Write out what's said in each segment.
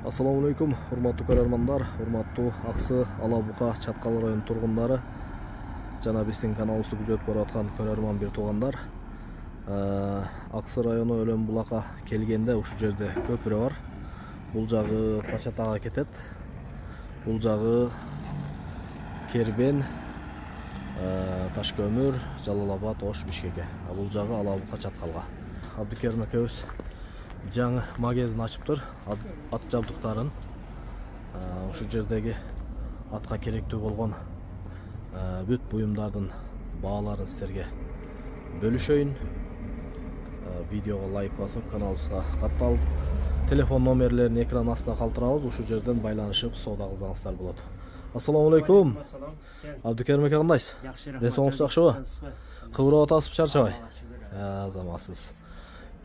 Assalamu alaikum, урматтуу көрөрмандар, урматтуу Аксы Алабука Чаткал району тургундары, жана биздин каналыбызды күзөтүп барып аткан көрөрман бир туугандар. Аксы району Өлөн булакка келгенде ушул жерде көпүрө бар. Бул жагы Пачатага кетет. Бул жагы Кербен, Ташкөмүр, Жалалабад, Ош, Бишкекке. Бул жагы Алабука Чаткалга. Абдыкерим экөөбүз жаңы магазин ачыптыр. Ат жабдыктарын ушул жердеги атка керектүү болгон бүт буюмдардын бааларын сиздерге бөлүшөйүн. Видеого лайк басып, каналыбызга катталып, телефон номерлерин экран астына калтырабыз. Ушул жерден байланышып соода кылсаңыздар болот. Ассаламу алейкум. Абдыкерим эке кандайсыз? Жакшы, ден соңуңуз жакшыбы? Кыбырып атасызбы, чарчабай? Заматсыз.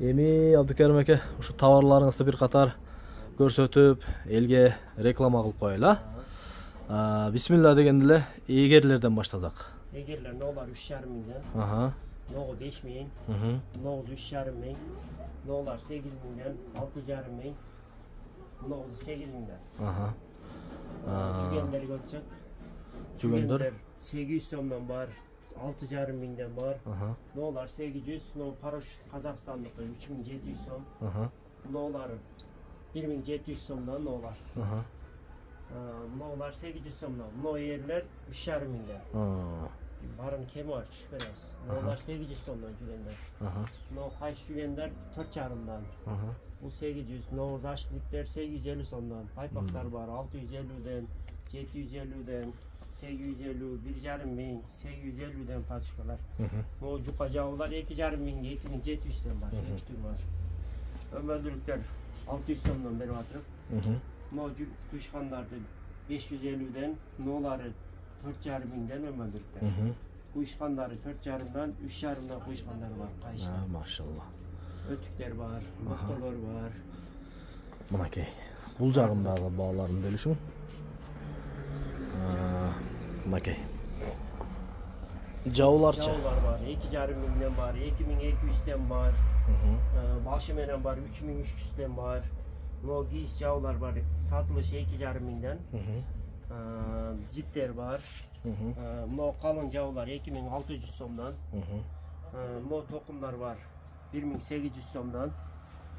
Эми Абдыкерим эке, ушу товарларыңызды бир катар көрсөтүп, элге реклама кылып коелу, Бисмилла дегенде эле эгерлерден баштасак. Эгерлер нолар 3,5 миңден, ногу 5 миң, ногу 3,5 миң, нолар 8 миңден, 6,5 миң, ногу 8 миңден. Жүгендерге өтсөк, жүгендер 800 сомдон бар, 6,5 миңден бар, нолар 800, ногу парашют Казакстандыкы 3700 сом, нолар 1700 сомдон нолар. Нолар 800 сомдон, но ерлер 3,5 миңден. Барын кеми бар, түшүп беребиз. Нолар 800 сомдон жүгендер. Но кайсы жүгендер 4,5-дан. Бул 800, но заштниктер 850 сомдон. Пайпактар бар 650-ден, 750-ден, 850, 1,5 миң, 850-ден пачкалар. Но жука жабуулар 2,5 миң, 2700-ден бар, 2 түр бар. Өмөлдүрүктөр 600 сомдон берип атырып. Но куйшкандарды 550-ден, нолары 4,5 миңден өмөлдүрүктөр. Куйшкандары 4,5-дан, 3,5-дан куйшкандар бар, кайышта. Машалла. Өтүктөр бар, моктолор бар. Мынакей. Бул жагындагы бааларын бөлүшүң. Мынакей. Жабууларчы. Жабуулар бар, 2,5 миңден бар, 2200-ден бар. Башы менен бар, 3300-ден бар. Но кийиз жабуулар бар, сатылышы 2,5 миңден. Джиптер бар. Но калың жабуулар 2600 сомдон. Но токумдар бар 1800 сомдон.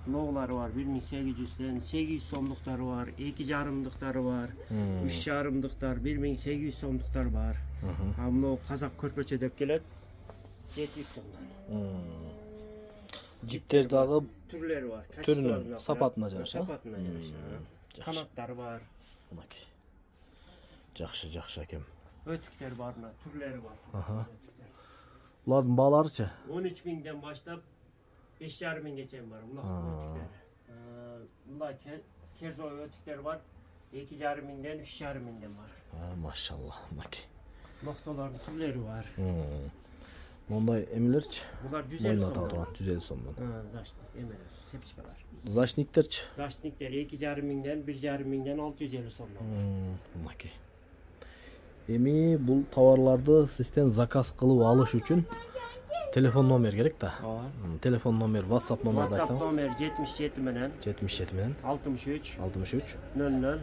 Ноолар бар 1800-ден, 800 сомдуктары бар, 2,5-дыктары бар, 3,5-дыктар, 1800 сомдуктар бар. Мына казак көрпөчө деп келет 700 сомдон. Джиптер дагы түрлөрү бар. Түрүнүн сапатына жараша. Сапатына жараша. Канаттары бар. Мынакей. Жакшы экем. Өтүктөр бар, түрлөрү бар. Булардын бааларычы? 13 миңден баштап 5,5 миңге чейин бар. Мына керзой өтүктөр бар. 2,5 миңден 3,5 миңден бар. Машалла, мынакей. Ноктолордун түрлөрү бар. Мондай эмелерчи? Булар 150 сомдон. 150 сомдон. Заштник эмелер, сепчикалар. Заштниктерчи? Заштниктер 2,5 миңден, 1,5 миңден 650 сомдон. Мынакей. Эми бул товарларды сизден заказ кылып алыш үчүн телефон номер керек да. Телефон номер, WhatsApp номерди айтсаңыз. WhatsApp номер 77 менен 63 00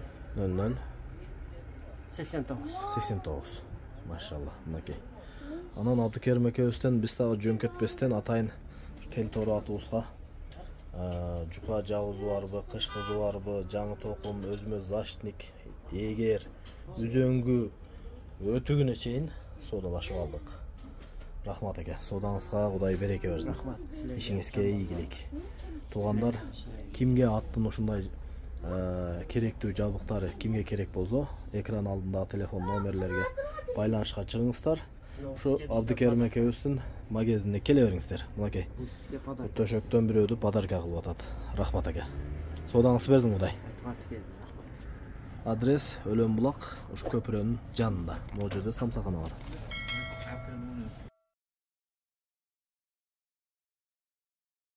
89. Машалла, мынакей. Анан Абдыкерим экөөбүздөн биз дагы жөнкөтпөстөн атайын тел тоору атыбызга жука жабызы барбы, кышкызы барбы, жаңы токум, өзүмө заштник, эгер, үзөңгү, өтүгүнө чейин соодалашып алдык. Рахмат эке. Соодаңызга Кудай береке берсин. Рахмат. Ишиңизге ийгилик. Туугандар, кимге аттын ушундай керектүү жабдыктары кимге керек болсо, экран алдындагы телефон номерлерге байланышка чыгыңыздар. Ушу Абдыкерим экөөбүздүн магазинине келе бериңиздер. Мынакей. Төшөктөн бирөөдү подарка кылып атат. Рахмат эке. Соодаңызды берсин Кудай. Адрес Өлөн булак, ушу көпүрөнүн жанында. Могул жерде самсакана бар.